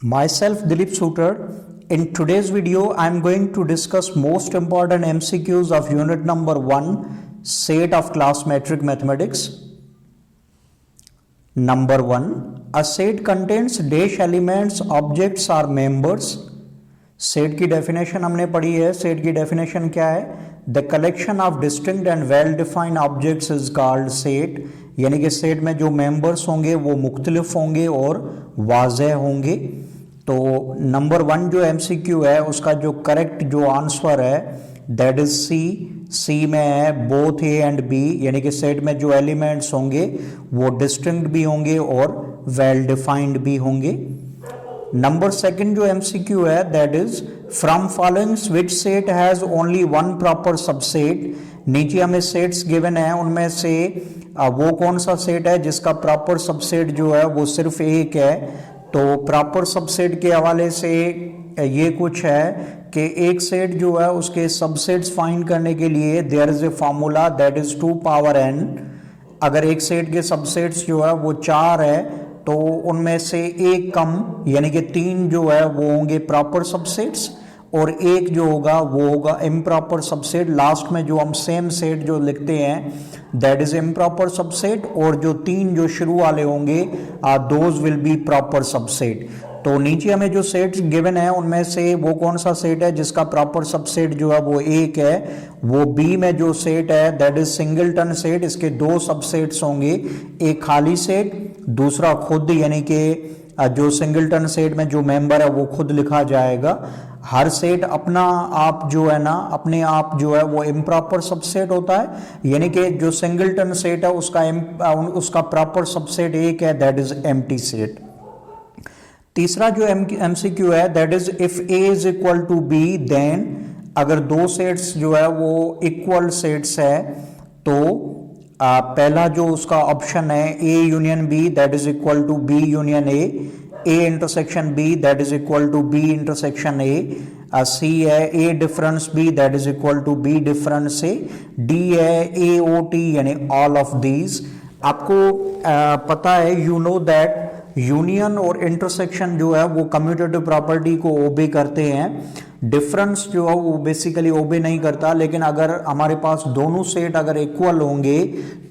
Myself Dilip Suter. In today's video, I am going to discuss most important MCQs of unit number 1, set of class metric mathematics. Number 1, a set contains dash elements, objects or members. Set की definition हमने पढ़ी है. Set की definition क्या है? The collection of distinct and well defined objects is called set. यानी कि set में जो मेंबर्स होंगे वो मुख्तलिफ होंगे और वाज़ेह होंगे. तो नंबर 1 जो एमसीक्यू है उसका जो करेक्ट जो आंसर है दैट इज सी में है बोथ ए एंड बी. यानी कि सेट में जो एलिमेंट्स होंगे वो डिस्टिंक्ट भी होंगे और वेल डिफाइंड भी होंगे. नंबर 2 जो एमसीक्यू है that is from followings which set has only one proper subset. नीचे हमें सेट्स गिवन है, उनमें से वो कौन सा सेट है जिसका प्रॉपर सबसेट जो है वो सिर्फ एक है. तो प्रॉपर सबसेट के हवाले से ये कुछ है कि एक सेट जो है उसके सबसेट्स फाइंड करने के लिए there is a formula that is 2 power n. अगर एक सेट के सबसेट्स जो है वो 4 है तो उनमें से एक कम यानी कि 3 जो है वो होंगे प्रॉपर सबसेट्स और एक जो होगा वो होगा इम्प्रॉपर सबसेट. लास्ट में जो हम सेम सेट जो लिखते हैं दैट इज इम्प्रॉपर सबसेट और जो 3 जो शुरू वाले होंगे those will be proper subset. तो नीचे हमें जो सेट्स गिवन है उनमें से वो कौन सा सेट है जिसका प्रॉपर सबसेट जो है वो एक है. वो बी में जो सेट है दैट इज सिंगलटन सेट. इसके 2 सबसेट्स होंगे, एक खाली सेट, दूसरा खुद यानी कि जो सिंगलटन सेट में जो मेंबर है वो खुद लिखा जाएगा. हर सेट अपना आप जो है ना अपने आप जो है वो इम्प्रॉपर सबसेट होता है. यानी कि जो सिंगलटन सेट है उसका प्रॉपर सबसेट एक है दैट इज एम्प्टी सेट. तीसरा जो एमसीक्यू है that is if A is equal to B then. अगर 2 सेट्स जो है वो इक्वल सेट्स है तो पहला जो उसका ऑप्शन है A union B that is equal to B union A intersection B that is equal to B intersection A. C है A difference B that is equal to B difference A. D है A O T यानी all of these. आपको पता है you know that union और intersection जो है वो कम्यूटेटिव प्रॉपर्टी को ओबे करते हैं. डिफरेंस जो है वो बेसिकली ओबे नहीं करता. लेकिन अगर हमारे पास दोनों सेट अगर इक्वल होंगे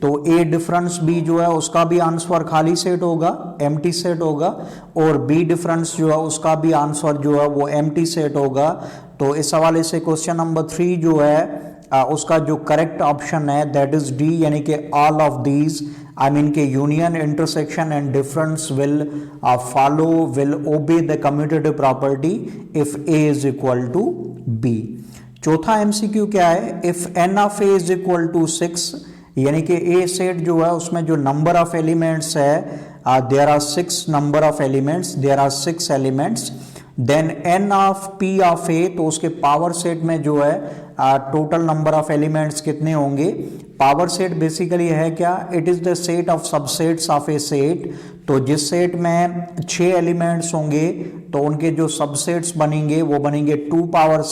तो ए डिफरेंस बी जो है उसका भी आंसर खाली सेट होगा, एम्प्टी सेट होगा, और बी डिफरेंस जो है उसका भी आंसर जो है वो एम्प्टी सेट होगा. तो इस हवाले से क्वेश्चन नंबर 3 जो है उसका जो करेक्ट ऑप्शन है दैट इज डी. यानी कि all of these I mean के union intersection and difference will obey the commutative property if A is equal to B. चौथा एमसीक्यू क्या है? If n of A is equal to 6 यानी कि a set जो है उसमें जो नंबर ऑफ एलिमेंट्स है there are 6 number of elements, there are 6 elements. Then n of P of ए तो उसके पावर सेट में जो है टोटल नंबर ऑफ एलिमेंट्स कितने होंगे. पावर सेट बेसिकली है क्या? It is the set of subsets of A set. तो जिस सेट में 6 एलिमेंट्स होंगे तो उनके जो सबसेट्स बनेंगे वो बनेंगे 2 पावर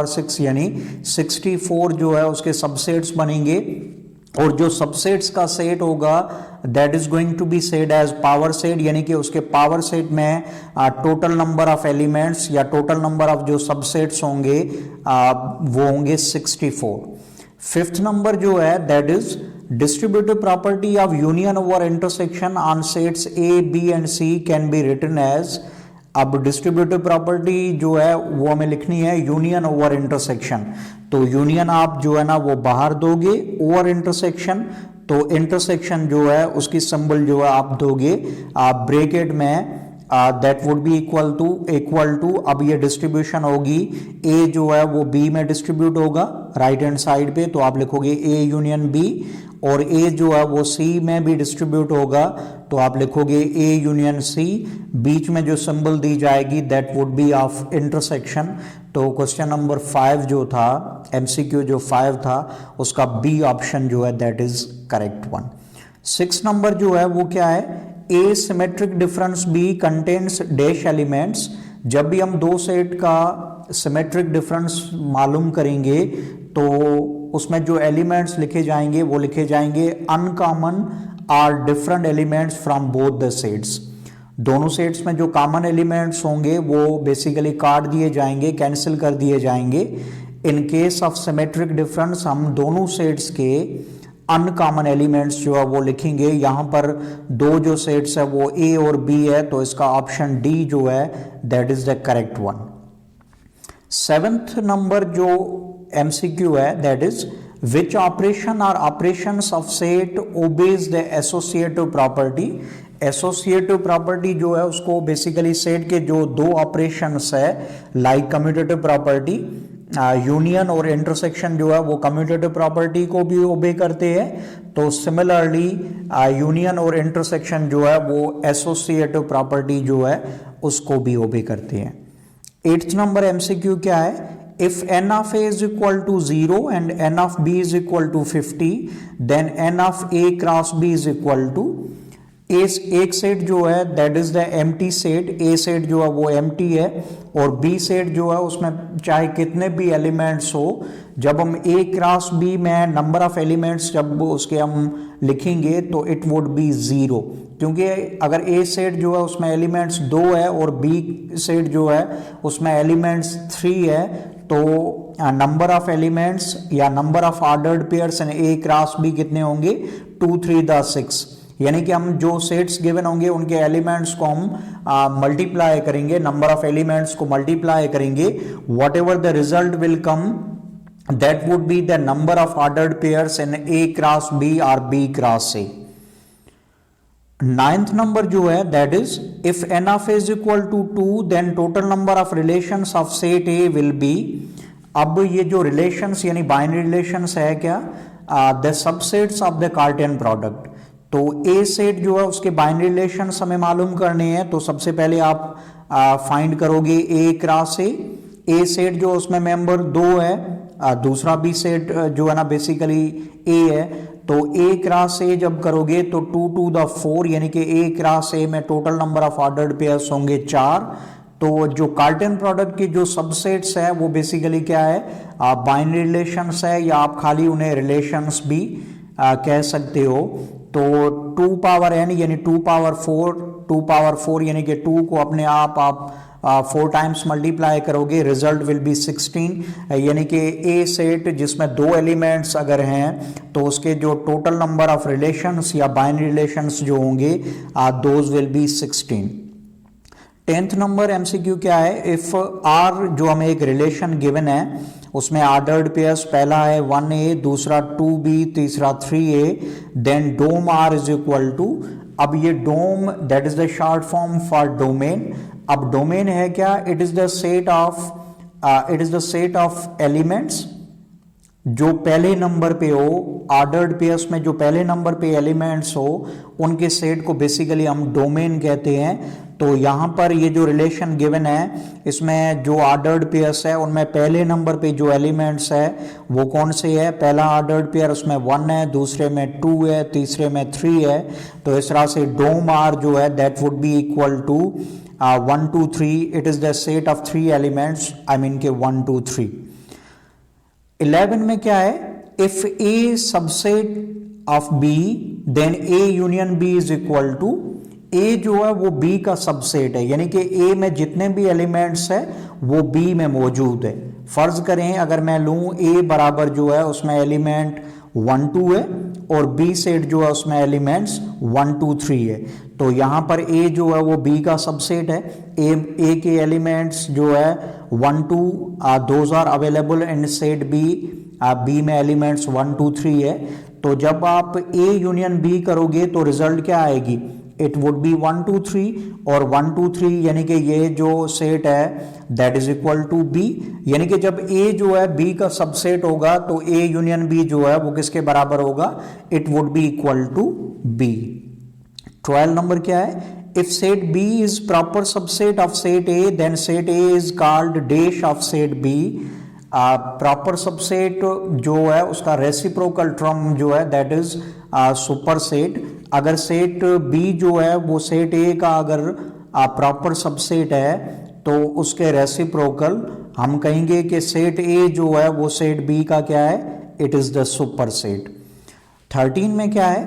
6 यानी 64 जो है उसके सबसेट्स बनेंगे. और जो सबसेट्स का सेट होगा that is going to be said as power set. यानी कि उसके पावर सेट में टोटल नंबर ऑफ एलिमेंट्स या टोटल नंबर ऑफ जो सबसेट्स होंगे वो होंगे 64. 5th नंबर जो है that is distributive property of union over intersection on sets A B and C can be written as. अब डिस्ट्रीब्यूटिव प्रॉपर्टी जो है वो हमें लिखनी है यूनियन ओवर इंटरसेक्शन. तो यूनियन आप जो है ना वो बाहर दोगे, ओवर इंटरसेक्शन तो इंटरसेक्शन जो है उसकी सिंबल जो है आप दोगे ब्रैकेट में that would be equal to. अब ये डिस्ट्रीब्यूशन होगी ए जो है वो बी में डिस्ट्रीब्यूट होगा राइट हैंड साइड पे, तो आप लिखोगे ए यूनियन बी. और ए जो है वो सी में भी डिस्ट्रीब्यूट होगा तो आप लिखोगे ए यूनियन सी. बीच में जो सिंबल दी जाएगी that would B of intersection. तो क्वेश्चन नंबर 5 जो था एमसीक्यू जो 5 था उसका बी ऑप्शन जो है that is correct one. 6 number जो है वो क्या है? A symmetric difference B contains dash elements. जब भी हम 2 सेट का सिमेट्रिक डिफरेंस मालूम करेंगे तो उसमें जो एलिमेंट्स लिखे जाएंगे वो लिखे जाएंगे uncommon are different elements from both the sets. दोनों सेट्स में जो कॉमन एलिमेंट्स होंगे वो बेसिकली काट दिए जाएंगे, कैंसिल कर दिए जाएंगे। In case of symmetric difference हम दोनों सेट्स के अनकॉमन एलिमेंट्स जो है वो लिखेंगे। यहां पर दो जो सेट्स है वो ए और बी है, तो इसका ऑप्शन डी जो है that is the correct one. Seventh number जो एमसीक्यू है that is which operation are operations of set obeys the associative property. Associative property जो है उसको बेसिकली सेट के जो दो ऑपरेशंस है लाइक कम्यूटेटिव प्रॉपर्टी, यूनियन और इंटरसेक्शन जो है वो कम्यूटेटिव प्रॉपर्टी को भी ओबे करते हैं, तो सिमिलरली यूनियन और इंटरसेक्शन जो है वो एसोसिएटिव प्रॉपर्टी जो है उसको भी ओबे करते हैं। 8th नंबर एमसीक्यू क्या है, if n of a is equal to 0 and n of b is equal to 50 then n of a cross b is equal to एक सेट जो है that is the empty set, A set जो है वो empty है और B set जो है उसमें चाहे कितने भी एलिमेंट्स हो, जब हम ए क्रॉस बी में नंबर ऑफ एलिमेंट्स जब उसके हम लिखेंगे तो इट वुड बी 0, क्योंकि अगर ए सेट जो है उसमें एलिमेंट्स 2 है और बी सेट जो है उसमें एलिमेंट्स 3 है, तो नंबर ऑफ एलिमेंट्स या number of ordered pairs in A cross B कितने होंगे 2 3 द 6, यानी कि हम जो सेट्स गिवन होंगे उनके एलिमेंट्स को हम मल्टीप्लाई करेंगे, नंबर ऑफ एलिमेंट्स को मल्टीप्लाई करेंगे, whatever the result will come that would be the number of ordered pairs in A cross B और B cross A. 9th number जो है that is if n of a is equal to 2 then total number of relations of set A will be। अब ये जो relations यानी binary relations है क्या, the subsets of the Cartesian product. तो ए set जो है उसके बाइनरी रिलेशंस हमें मालूम करने हैं, तो सबसे पहले आप फाइंड करोगे ए क्रॉस ए सेट जो उसमें मेंबर 2 है, दूसरा बी सेट जो है ना बेसिकली ए है, तो ए क्रॉस ए जब करोगे तो 2 to the 4 यानी कि ए क्रॉस ए में total number of ordered pairs होंगे 4। तो जो कार्टेशियन प्रोडक्ट के जो सबसेट्स है वो बेसिकली क्या है, बाइनरी रिलेशंस है, या आप खाली उन्हें रिलेशंस भी कह सकते हो। तो 2 पावर n यानी 2 पावर 4 यानी कि 2 को अपने आप 4 टाइम्स मल्टीप्लाई करोगे, रिजल्ट विल बी 16, यानी कि ए सेट जिसमें 2 एलिमेंट्स अगर हैं तो उसके जो टोटल नंबर ऑफ रिलेशंस या बाइनरी रिलेशंस जो होंगे those will be 16। 10th number MCQ क्या है, इफ आर जो हमें एक रिलेशन गिवन है उसमें ऑर्डर्ड पेयर्स पहला है 1a, दूसरा 2b, तीसरा 3a, then dom r is equal to, अब ये dom that is the short form for domain. अब डोमेन है क्या, it is the set of elements जो पहले नंबर पे हो, ऑर्डर्ड पेयर्स में जो पहले नंबर पे एलिमेंट्स हो उनके सेट को बेसिकली हम डोमेन कहते हैं। तो यहां पर ये जो रिलेशन गिवन है इसमें जो ऑर्डर्ड पेयर्स है उनमें पहले नंबर पे जो एलिमेंट्स है वो कौन से है, पहला ऑर्डर्ड पेयर उसमें 1 है, दूसरे में 2 है, तीसरे में 3 है, तो इस तरह से डोम आर जो है that would be equal to 1 2 3, it is the set of 3 elements, I mean के 1 2 3। 11 में क्या है, if A subset of B then A union B is equal to, A जो है वो बी का सबसेट है, यानी कि ए में जितने भी एलिमेंट्स है वो बी में मौजूद है। फर्ज करें अगर मैं लूं ए बराबर जो है उसमें एलिमेंट 1 2 है और बी सेट जो है उसमें एलिमेंट्स 1 2 3 है, तो यहां पर ए जो है वो बी का सबसेट है। ए के एलिमेंट्स जो है 1 2 those are available in set B, B में एलिमेंट्स 1 2 3 है, तो जब आप ए यूनियन बी करोगे तो रिजल्ट क्या आएगी, इट वुड बी 1 2 3 और 1 2 3, यानी कि ये जो सेट है that is equal to B, यानी कि जब ए जो है बी का सबसेट होगा तो ए यूनियन बी जो है वो किसके बराबर होगा, it would be equal to B. 12 number क्या है, if set B is proper subset of set A then set A is called dash of set B. Proper subset जो है उसका रेसिप्रोकल टर्म जो है दैट इज सुपर सेट। अगर set B जो है वो सेट ए का अगर प्रॉपर सबसेट है तो उसके रेसिप्रोकल हम कहेंगे कि सेट ए जो है वो सेट बी का क्या है, it is the super set. 13 में क्या है,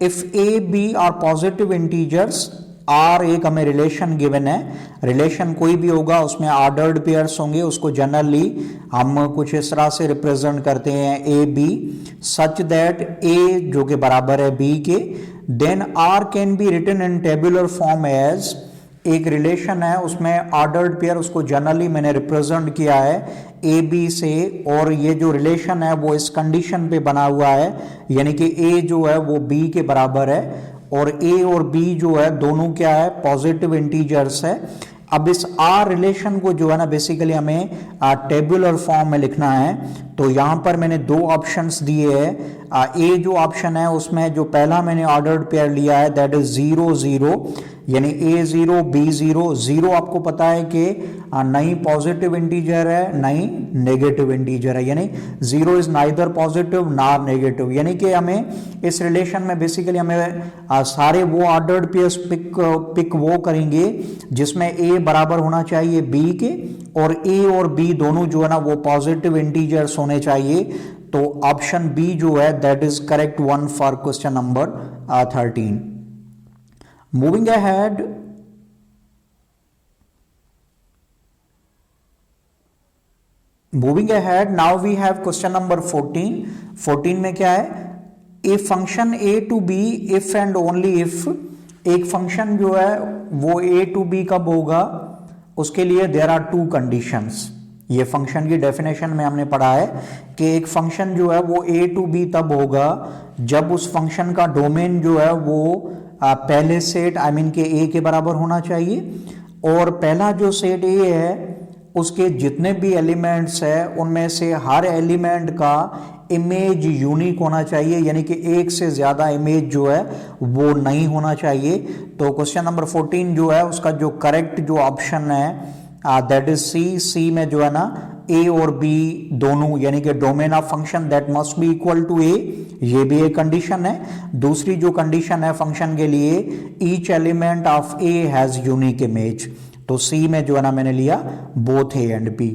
if A B are positive integers R एक हमें रिलेशन गिवन है, रिलेशन कोई भी होगा उसमें ऑर्डर्ड पेयर्स होंगे, उसको जनरली हम कुछ इस तरह से रिप्रेजेंट करते हैं ए बी, सच दैट ए जो कि बराबर है बी के, then R can be written in tabular form as, एक रिलेशन है उसमें ऑर्डर्ड पेयर, उसको जनरली मैंने रिप्रेजेंट किया है ए बी से, और ये जो रिलेशन है वो इस कंडीशन पे बना हुआ है, यानी कि ए जो है वो बी के बराबर है, और ए और बी जो है दोनों क्या है, पॉजिटिव इंटीजर्स है। अब इस आर रिलेशन को जो है ना बेसिकली हमें टेबुलर फॉर्म में लिखना है, तो यहां पर मैंने दो ऑप्शंस दिए हैं। ए जो ऑप्शन है उसमें जो पहला मैंने ऑर्डर्ड पेयर लिया है दैट इज 0 0, यानी ए 0 बी 0, 0 आपको पता है कि नहीं पॉजिटिव इंटीजर है नहीं नेगेटिव इंटीजर है, यानी 0 इज नाइदर पॉजिटिव नार नेगेटिव, यानी कि हमें इस रिलेशन में बेसिकली हमें सारे वो ऑर्डर्ड पेयर्स पिक वो करेंगे जिसमें ए बराबर होना चाहिए बी के, और ए और बी दोनों जो है ना वो पॉजिटिव इंटीजर्स होने चाहिए। तो ऑप्शन बी जो है that is correct one for question number 13। Moving ahead, now we have question number 14. 14 में क्या है, a function a to b if and only if, एक फंक्शन जो है वो a to b कब होगा, उसके लिए there are two conditions। ये फंक्शन की डेफिनेशन में हमने पढ़ा है कि एक फंक्शन जो है वो a to b तब होगा जब उस फंक्शन का डोमेन जो है वो पहले सेट आई मीन के ए के बराबर होना चाहिए, और पहला जो सेट ए है उसके जितने भी एलिमेंट्स है उनमें से हर एलिमेंट का इमेज यूनिक होना चाहिए, यानी कि एक से ज्यादा इमेज जो है वो नहीं होना चाहिए। तो क्वेश्चन नंबर 14 जो है उसका जो करेक्ट जो ऑप्शन है दैट इज सी। सी में जो है ना ए और बी दोनों, यानी कि domain of function that must be equal to A, ये भी एक कंडीशन है। दूसरी जो कंडीशन है फंक्शन के लिए, each element of A has unique image, तो सी में जो है ना मैंने लिया बोथ ए एंड बी।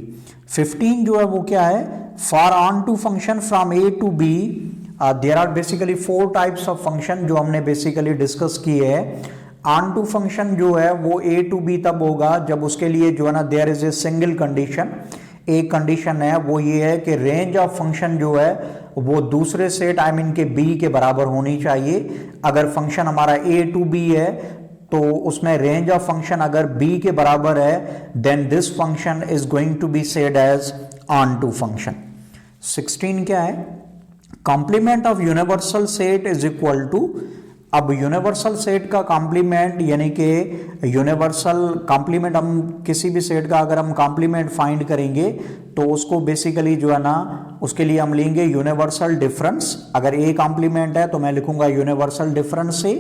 15 जो है वो क्या है, for onto function from A to B there are basically 4 types of function जो हमने बेसिकली डिस्कस किए है। ऑन टू फंक्शन जो है वो ए टू बी तब होगा जब उसके लिए जो है ना there is a single condition, एक कंडीशन है वो ये है कि रेंज ऑफ फंक्शन जो है वो दूसरे सेट आई मीन के बी के बराबर होनी चाहिए। अगर फंक्शन हमारा ए टू बी है तो उसमें रेंज ऑफ फंक्शन अगर बी के बराबर है then this function is going to be said as onto function. 16 क्या है, complement of universal set is equal to, अब यूनिवर्सल सेट का कॉम्प्लीमेंट यानी कि यूनिवर्सल कॉम्प्लीमेंट, हम किसी भी सेट का अगर हम कॉम्प्लीमेंट फाइंड करेंगे तो उसको बेसिकली जो है ना उसके लिए हम लेंगे यूनिवर्सल डिफरेंस। अगर ए कॉम्प्लीमेंट है तो मैं लिखूंगा यूनिवर्सल डिफरेंस ए,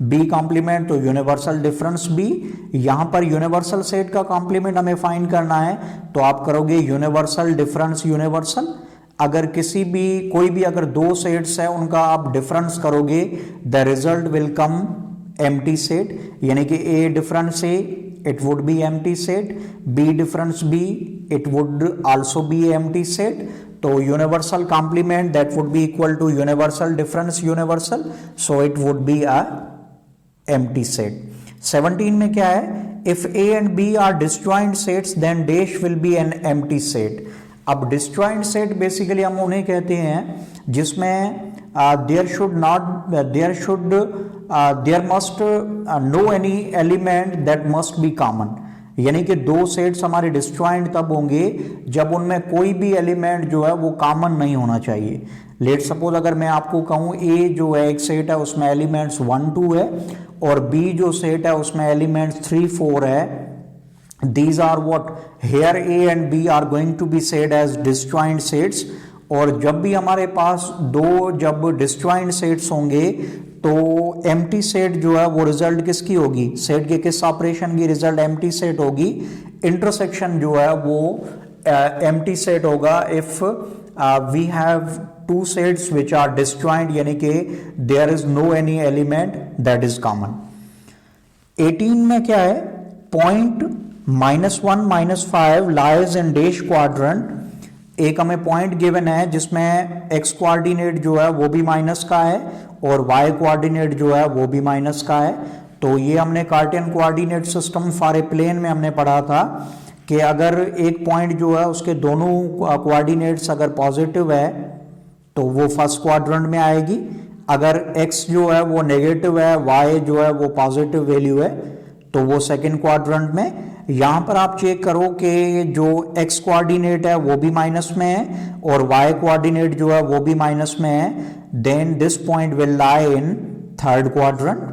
बी कॉम्प्लीमेंट तो यूनिवर्सल डिफरेंस बी। यहां पर यूनिवर्सल सेट का कॉम्प्लीमेंट हमें फाइंड करना है तो आप करोगे यूनिवर्सल डिफरेंस यूनिवर्सल। अगर किसी भी कोई भी अगर दो सेट्स है उनका आप डिफरेंस करोगे the result will come empty set, यानी कि A difference A it would be empty set, B difference B it would also be empty set. तो universal complement that would be equal to universal difference universal, so it would be a empty set. 17 में क्या है, if A and B are disjoint sets then dash will be an empty set. अब disjoint set basically हम उन्हें कहते हैं जिसमें there must no any element that must be common, यानी कि दो सेट्स हमारे डिसजॉइंट तब होंगे जब उनमें कोई भी एलिमेंट जो है वो कॉमन नहीं होना चाहिए। लेट सपोज अगर मैं आपको कहूं ए जो है एक सेट है उसमें एलिमेंट्स 1 2 है और बी जो सेट है उसमें एलिमेंट्स 3 4 है, these are what here A and B are going to be said as disjoint sets। और जब भी हमारे पास दो जब डिसजॉइंट सेट्स होंगे तो एम्प्टी सेट जो है वो रिजल्ट किसकी होगी, सेट के किस ऑपरेशन की रिजल्ट एम्प्टी सेट होगी, इंटरसेक्शन जो है वो एम्प्टी सेट होगा if we have two sets which are disjoint, यानी कि there is no any element that is common. 18 में क्या है, point -1 -5 lies in dash quadrant. एक हमें पॉइंट गिवन है जिसमें x कोऑर्डिनेट जो है वो भी माइनस का है और y कोऑर्डिनेट जो है वो भी माइनस का है। तो ये हमने Cartesian coordinate system for a plane में हमने पढ़ा था कि अगर एक पॉइंट जो है उसके दोनों कोऑर्डिनेट्स अगर पॉजिटिव है तो वो फर्स्ट क्वाड्रेंट में आएगी, अगर x जो है वो नेगेटिव है, y जो है वो पॉजिटिव वैल्यू है तो वो सेकंड क्वाड्रेंट में। यहां पर आप चेक करो कि जो x कोऑर्डिनेट है वो भी माइनस में है और y कोऑर्डिनेट जो है वो भी माइनस में है, then this point will lie in third quadrant.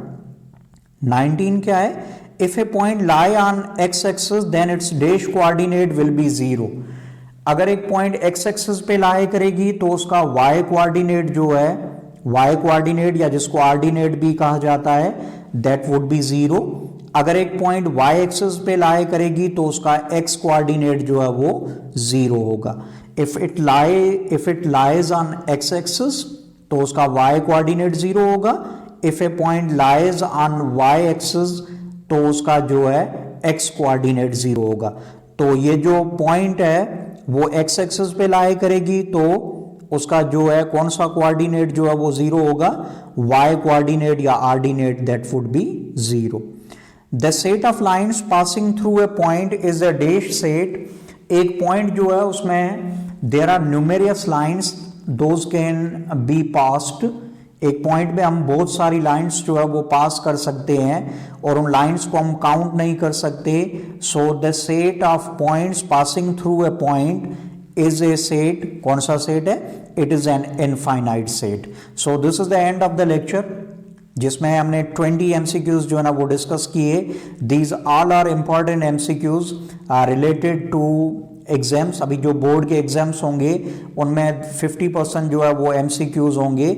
19 क्या है, if a point lie on x axis then its dash coordinate will be 0। अगर एक पॉइंट x एक्सिस पे लाई करेगी तो उसका y कोऑर्डिनेट जो है, y कोऑर्डिनेट या जिसको ऑर्डिनेट भी कहा जाता है, दैट वुड बी 0। अगर एक पॉइंट y एक्सिस पे लाई करेगी तो उसका x कोऑर्डिनेट जो है वो 0 होगा। If it lies on x axis तो उसका y कोऑर्डिनेट 0 होगा। If a point lies on y axis तो उसका जो है x कोऑर्डिनेट 0 होगा। तो ये जो पॉइंट है वो x एक्सिस पे लाई करेगी तो उसका जो है कौन सा कोऑर्डिनेट जो है वो 0 होगा, y coordinate or ordinate that would be 0। The set of lines passing through a point is a dash set. एक पॉइंट जो है उसमें there are numerous lines those can be passed. एक पॉइंट में हम बहुत सारी लाइंस जो है वो पास कर सकते हैं और उन लाइंस को हम काउंट नहीं कर सकते। So the set of points passing through a point is a set. कौन सा सेट है? It is an infinite set. So this is the end of the lecture, जिसमें हमने 20 MCQs जो है ना वो डिस्कस किए। These all are important MCQs related to exams. अभी जो बोर्ड के एग्जाम्स होंगे उनमें 50% जो है वो MCQs होंगे।